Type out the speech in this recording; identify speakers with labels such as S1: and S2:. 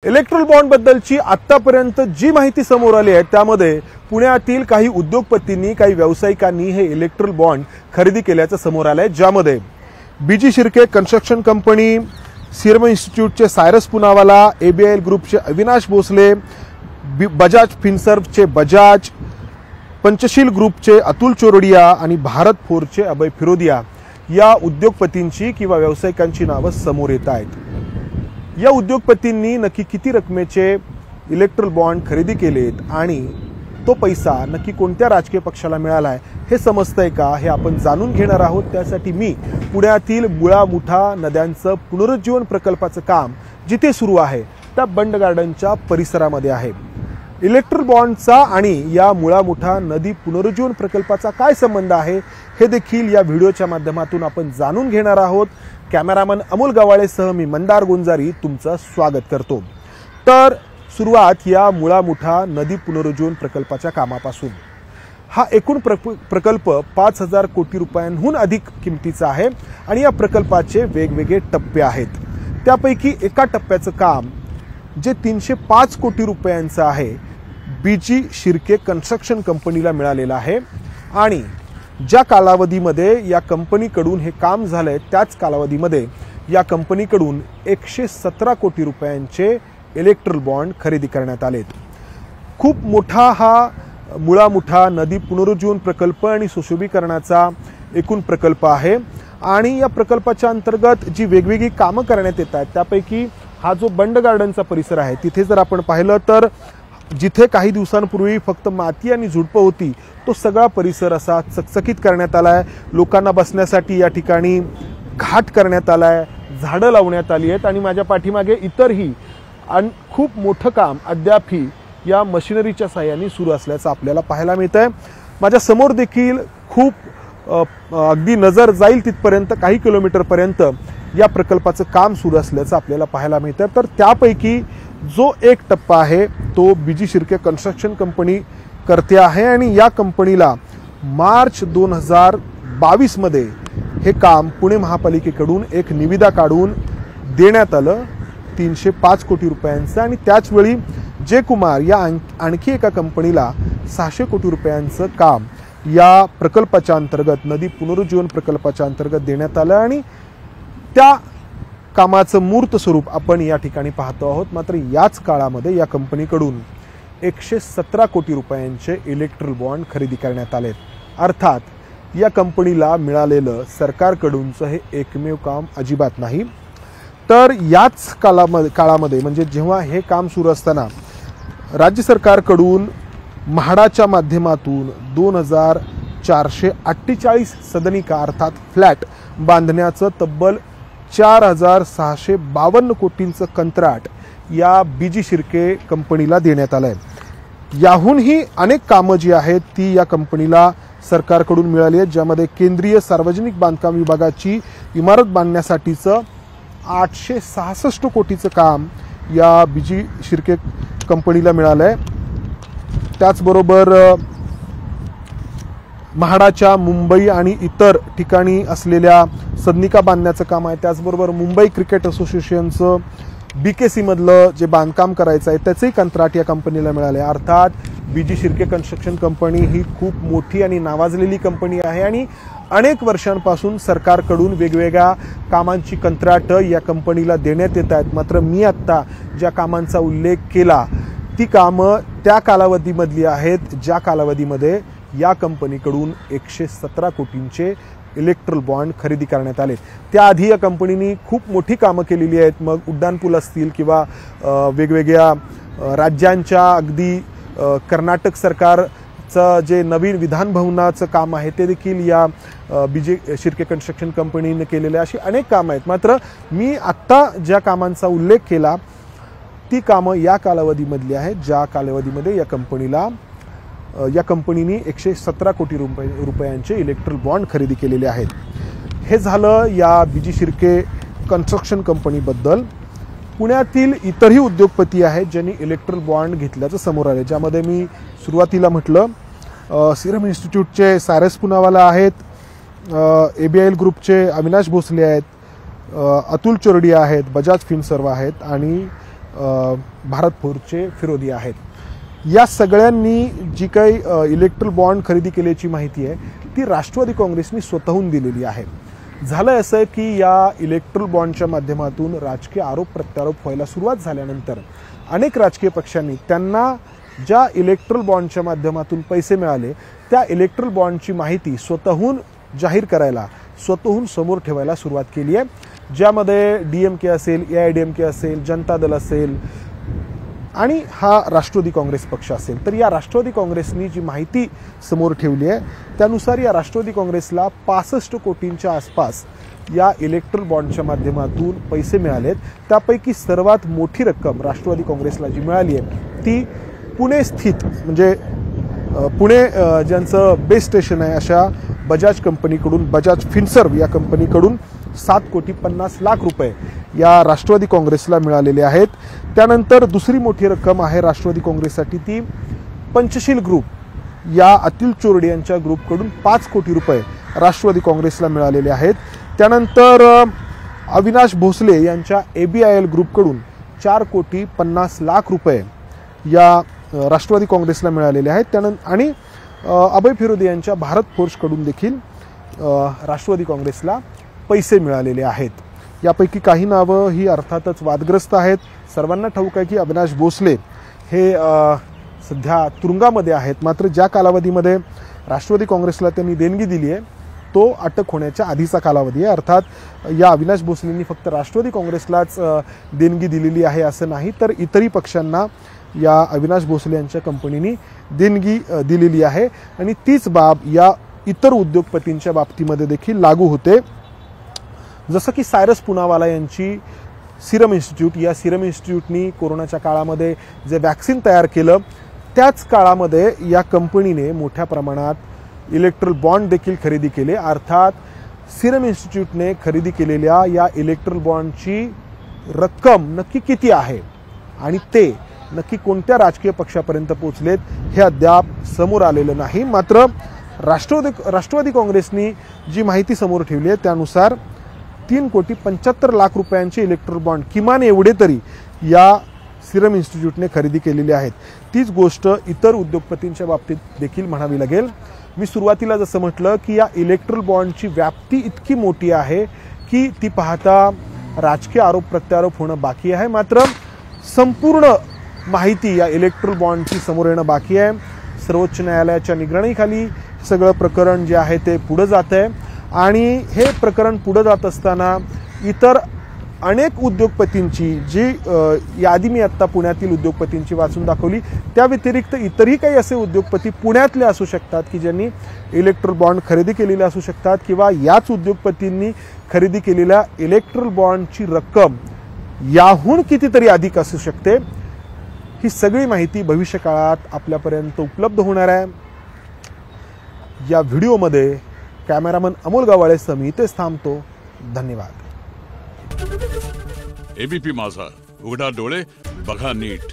S1: Erectile bond बद्दलची आतापर्यंत जी माहिती समोर आली आहे त्यामध्ये पुण्यातील काही उद्योगपतींनी काही व्यावसायिकांनी हे इलेक्ट्रल बॉन्ड खरेदी केल्याचं समोर आलंय, ज्यामध्ये BG Shirke construction company, serum इन्स्टिट्यूटचे सायरस पुनावाला, एबीआय ग्रुपचे अविनाश भोसले, बजाज फिनसर्वचे बजाज, पंचशील ग्रुपचे अतुल चोरडिया आणि भारत फोर्सचे अभय फिरोदिया या उद्योगपतींची किंवा व्यावसायिकांची नावं समोर येत आहेत। या उद्योगपतींनी नक्की किती रकमेचे इलेक्ट्रल बॉन्ड खरेदी केलेत आणि तो पैसा नक्की कोणत्या राजकीय पक्षाला मिळाला आहे हे समजतंय का, हे आपण जाणून घेणार आहोत। त्यासाठी मी पुण्यातील मुळा मुठा नद्यांचं पुनरुज्जीवन प्रकल्पाचं काम जिथे सुरू आहे त्या बंड गार्डनच्या परिसरामध्ये आहे। इलेक्ट्रल बॉन्डचा आणि या मुळा मुठा नदी पुनरुज्जीवन प्रकल्पाचा काय संबंध आहे हे देखील या व्हिडिओच्या माध्यमातून आपण जाणून घेणार आहोत। कॅमेरामन अमोल गवाळेसह मी मंदार गुंजारी तुमचं स्वागत करतो। तर सुरुवात या मुळा मुठा नदी पुनरुज्जीवन प्रकल्पाच्या कामापासून। हा एकूण प्रकल्प 5000 कोटी रुपयांहून अधिक किमतीचा आहे आणि या प्रकल्पाचे वेगवेगळे टप्पे आहेत। त्यापैकी एका टप्प्याचं काम जे 305 कोटी रुपयांचं आहे बीजी शिर्के कन्स्ट्रक्शन कंपनीला मिळालेलं आहे आणि ज्या कालावधीमध्ये या कंपनीकडून हे काम झालंय त्याच कालावधीमध्ये या कंपनीकडून 117 कोटी रुपयांचे इलेक्ट्रल बॉन्ड खरेदी करण्यात आलेत। खूप मोठा हा मुळा मुठा नदी पुनरुज्जीवन प्रकल्प आणि सुशोभीकरणाचा एकूण प्रकल्प आहे आणि या प्रकल्पाच्या अंतर्गत जी वेगवेगळी कामं करण्यात येत आहेत त्यापैकी हा जो बंड गार्डनचा परिसर आहे तिथे जर आपण पाहिलं तर जिथे काही दिवसांपूर्वी फक्त माती आणि झुडपं होती तो सगळा परिसर असा चकचकीत करण्यात आलाय। लोकांना बसण्यासाठी या ठिकाणी घाट करण्यात आलाय, झाडं लावण्यात आली आहेत आणि माझ्या पाठीमागे इतरही खूप मोठं काम अद्यापही या मशिनरीच्या साहाय्याने सुरू असल्याचं आपल्याला पाहायला मिळतंय। माझ्या समोर देखील खूप अगदी नजर जाईल तिथपर्यंत काही किलोमीटरपर्यंत या प्रकल्पाचं काम सुरू असल्याचं आपल्याला पाहायला मिळतंय। तर त्यापैकी जो एक टप्पा आहे तो बीजी शिर्के कन्स्ट्रक्शन कंपनी करते आहे आणि या कंपनीला मार्च 2022 मध्ये हे काम पुणे महापालिकेकडून एक निविदा काढून देण्यात आलं 305 कोटी रुपयांचं आणि त्याचवेळी जे कुमार या आणखी एका कंपनीला 600 कोटी रुपयांचं काम या प्रकल्पाच्या अंतर्गत नदी पुनरुज्जीवन प्रकल्पाच्या अंतर्गत देण्यात आलं आणि त्या कामाचं मूर्त स्वरूप आपण या ठिकाणी पाहतो आहोत। मात्र याच काळामध्ये या कंपनीकडून 117 कोटी रुपयांचे इलेक्ट्रल बॉन्ड खरेदी करण्यात आले। अर्थात या कंपनीला मिळालेलं सरकारकडूनचं हे एकमेव काम अजिबात नाही। तर याच काळामध्ये म्हणजे जेव्हा हे काम सुरू असताना राज्य सरकारकडून म्हाडाच्या माध्यमातून 2448 सदनिका अर्थात फ्लॅट बांधण्याचं तब्बल 4652 कोटींचं कंत्राट या बीजी शिर्के कंपनीला देण्यात आलंय। याहूनही अनेक कामं जी आहेत ती या कंपनीला सरकारकडून मिळाली आहेत, ज्यामध्ये केंद्रीय सार्वजनिक बांधकाम विभागाची इमारत बांधण्यासाठीचं 866 कोटीचं काम या बीजी शिर्के कंपनीला मिळालंय। त्याचबरोबर म्हाडाच्या मुंबई आणि इतर ठिकाणी असलेल्या सदनिका बांधण्याचं काम आहे। त्याचबरोबर मुंबई क्रिकेट असोसिएशनचं BKC मधलं जे बांधकाम करायचं आहे त्याचंही कंत्राट या कंपनीला मिळाले। अर्थात बीजी शिर्के कन्स्ट्रक्शन कंपनी ही खूप मोठी आणि नावाजलेली कंपनी आहे आणि अनेक वर्षांपासून सरकारकडून वेगवेगळ्या कामांची कंत्राटं या कंपनीला देण्यात येत आहेत। मात्र मी आत्ता ज्या कामांचा उल्लेख केला ती कामं त्या कालावधीमधली आहेत ज्या कालावधीमध्ये या कंपनीकडून 117 कोटींचे इलेक्ट्रल बॉन्ड खरेदी करण्यात आले। त्याआधी या कंपनीने खूप मोठी कामं केलेली आहेत, मग उड्डाणपूल असतील किंवा वेगवेगळ्या राज्यांच्या अगदी कर्नाटक सरकारचं जे नवीन विधान भवनाचं काम आहे ते देखील या बीजी शिर्के कन्स्ट्रक्शन कंपनीने केलेले अशी अनेक कामं आहेत। मात्र मी आत्ता ज्या कामांचा उल्लेख केला ती कामं या कालावधीमधली आहेत ज्या कालावधीमध्ये या कंपनीने 117 कोटी रुपयांचे इलेक्ट्रल बॉन्ड खरेदी केलेले आहेत। हे झालं या बीजी शिर्के कन्स्ट्रक्शन कंपनीबद्दल। पुण्यातील इतरही उद्योगपती आहेत ज्यांनी इलेक्ट्रल बॉन्ड घेतल्याचं समोर आले, ज्यामध्ये मी सुरुवातीला म्हटलं सिरम इन्स्टिट्यूटचे सायरस पुनावाला आहेत, एबीआय ग्रुपचे अविनाश भोसले आहेत, अतुल चोरडिया आहेत, बजाज फिनसर्व आहेत आणि भारत फोर्सचे फिरोदी आहेत. या सगळ्यांनी जी काही इलेक्ट्रल बॉन्ड खरेदी केल्याची माहिती आहे ती राष्ट्रवादी काँग्रेसनी स्वतःहून दिलेली आहे. झालं असं की या इलेक्ट्रल बॉन्डच्या माध्यमातून राजकीय आरोप प्रत्यारोप व्हायला सुरुवात झाल्यानंतर अनेक राजकीय पक्षांनी त्यांना ज्या इलेक्ट्रल बॉन्डच्या माध्यमातून पैसे मिळाले त्या इलेक्ट्रल बॉन्डची माहिती स्वतःहून जाहीर करायला, स्वतःहून समोर ठेवायला सुरुवात केली आहे. ज्यामध्ये DMK असेल, AIADMK असेल, जनता दल असेल आणि हा राष्ट्रवादी काँग्रेस पक्ष असेल. तर या राष्ट्रवादी काँग्रेसनी जी माहिती समोर ठेवली आहे त्यानुसार या राष्ट्रवादी काँग्रेसला 65 कोटींच्या आसपास या इलेक्ट्रल बॉन्डच्या माध्यमातून पैसे मिळालेत. त्यापैकी सर्वात मोठी रक्कम राष्ट्रवादी काँग्रेसला जी मिळाली आहे ती पुणे स्थित म्हणजे पुणे ज्यांचं बेस स्टेशन आहे अशा बजाज कंपनीकडून, बजाज फिनसर्व या कंपनीकडून 7,50,00,000 रुपये या राष्ट्रवादी काँग्रेसला मिळालेले आहेत. त्यानंतर दुसरी मोठी रक्कम आहे राष्ट्रवादी काँग्रेससाठी ती पंचशील ग्रुप या अतुल चोरडे यांच्या ग्रुपकडून 5 कोटी रुपये राष्ट्रवादी काँग्रेसला मिळालेले आहेत. त्यानंतर अविनाश भोसले यांच्या ABIL ग्रुपकडून 4,50,00,000 रुपये या राष्ट्रवादी काँग्रेसला मिळालेले आहेत. त्यानंतर आणि अभय फिरोदी यांच्या भारत फोर्सकडून देखील राष्ट्रवादी काँग्रेसला पैसे मिळालेले आहेत. यापैकी काही नावं ही अर्थातच वादग्रस्त आहेत. सर्वांना ठाऊक आहे की अविनाश भोसले हे सध्या तुरुंगामध्ये आहेत. मात्र ज्या कालावधीमध्ये राष्ट्रवादी काँग्रेसला त्यांनी देणगी दिली आहे तो अटक होण्याच्या आधीचा कालावधी आहे. अर्थात या अविनाश भोसलेंनी फक्त राष्ट्रवादी काँग्रेसलाच देणगी दिलेली आहे असं नाही, तर इतरही पक्षांना या अविनाश भोसले यांच्या कंपनीने देणगी दिलेली आहे. आणि तीच बाब या इतर उद्योगपतींच्या बाबतीमध्ये देखील लागू होते. जसं की सायरस पुनावाला यांची सिरम इन्स्टिट्यूट, या सिरम इन्स्टिट्यूटनी कोरोनाच्या काळामध्ये जे वॅक्सिन तयार केलं त्याच काळामध्ये या कंपनीने मोठ्या प्रमाणात इलेक्ट्रल बॉन्ड देखील खरेदी केले. अर्थात सिरम इन्स्टिट्यूटने खरेदी केलेल्या या इलेक्ट्रल बॉन्डची रक्कम नक्की किती आहे आणि ते नक्की कोणत्या राजकीय पक्षापर्यंत पोहोचलेत हे अद्याप समोर आलेलं नाही. मात्र राष्ट्रवादी काँग्रेसनी जी माहिती समोर ठेवली आहे त्यानुसार 3,75,00,000 रुपयांचे इलेक्ट्रल बॉन्ड किमान एवढे तरी या सिरम इन्स्टिट्यूटने खरेदी केलेली आहेत. तीच गोष्ट इतर उद्योगपतींच्या बाबतीत देखील म्हणावी लागेल. मी सुरुवातीला जसं म्हटलं की या इलेक्ट्रल बॉन्डची व्याप्ती इतकी मोठी आहे की ती पाहता राजकीय आरोप प्रत्यारोप होणं बाकी आहे. मात्र संपूर्ण माहिती या इलेक्ट्रल बॉन्डची समोर येणं बाकी आहे. सर्वोच्च न्यायालयाच्या निगराणीखाली सगळं प्रकरण जे आहे ते पुढे जात आहे आणि हे प्रकरण पुढे जात असताना इतर अनेक उद्योगपतींची जी यादी मी आत्ता पुण्यातील उद्योगपतींची वाचून दाखवली त्या व्यतिरिक्त इतरही काही असे उद्योगपती पुण्यातले असू शकतात की ज्यांनी इलेक्ट्रल बॉन्ड खरेदी केलेले असू शकतात किंवा याच उद्योगपतींनी खरेदी केलेल्या इलेक्ट्रल बॉन्डची रक्कम याहून कितीतरी अधिक असू शकते. ही सगळी माहिती भविष्य काळात आपल्यापर्यंत उपलब्ध होणार आहे. या व्हिडिओमध्ये कॅमेरामन अमोल गावाळेसह मी इथेच थांबतो. धन्यवाद.
S2: ABP माझा, उघडा डोळे बघा नीट.